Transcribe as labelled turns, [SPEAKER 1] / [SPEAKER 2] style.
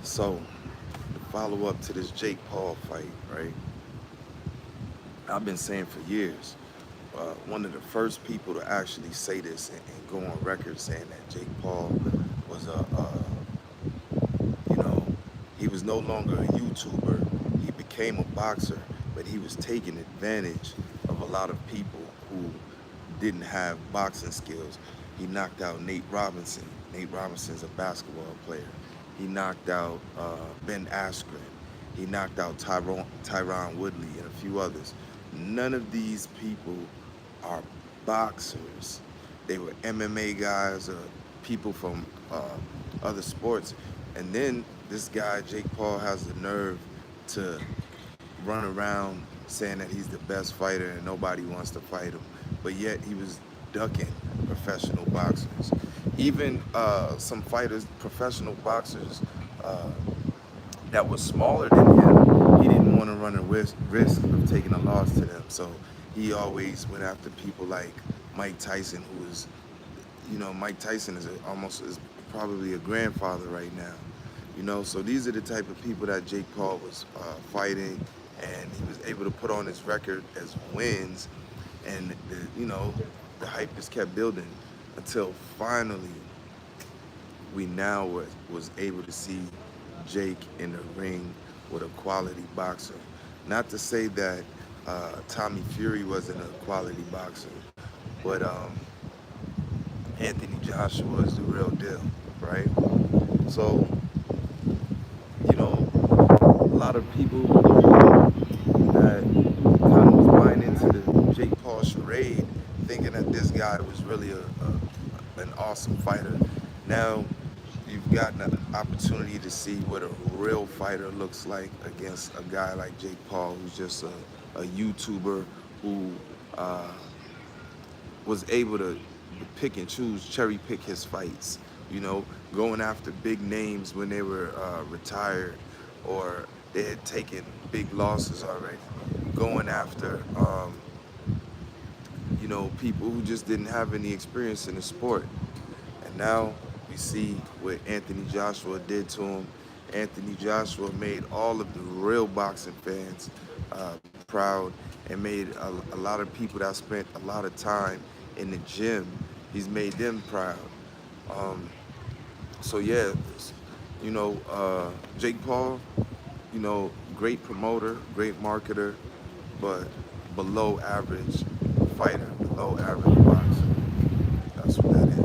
[SPEAKER 1] So, the follow up to this Jake Paul fight, right? I've been saying for years, one of the first people to actually say this and go on record saying that Jake Paul was you know, he was no longer a YouTuber. He became a boxer, but he was taking advantage of a lot of people who didn't have boxing skills. He knocked out Nate Robinson. Nate Robinson's a basketball player. He knocked out Ben Askren. He knocked out Tyron Woodley and a few others. None of these people are boxers. They were MMA guys or people from other sports. And then this guy, Jake Paul, has the nerve to run around saying that he's the best fighter and nobody wants to fight him. But yet he was ducking professional boxers. Even some fighters, professional boxers, uh, that was smaller than him, he didn't want to run a risk of taking a loss to them. So he always went after people like Mike Tyson, who is, Mike Tyson is almost is probably a grandfather right now. So these are the type of people that Jake Paul was fighting, and he was able to put on his record as wins, and the hype just kept building until finally we now was able to see Jake in the ring with a quality boxer. Not to say that Tommy Fury wasn't a quality boxer, but Anthony Joshua is the real deal, right? So, a lot of people that kind of was buying into the Jake Paul charade, thinking that this guy was really an awesome fighter. Now, you've gotten an opportunity to see what a real fighter looks like against a guy like Jake Paul, who's just a YouTuber who uh, was able to pick and choose, cherry pick his fights, going after big names when they were retired or they had taken big losses already, going after, people who just didn't have any experience in the sport. And now we see what Anthony Joshua did to him. Anthony Joshua made all of the real boxing fans proud and made a lot of people that spent a lot of time in the gym, he's made them proud. Um, so yeah, Jake Paul, great promoter, great marketer, but below average fighter, below average boxer. That's what that is.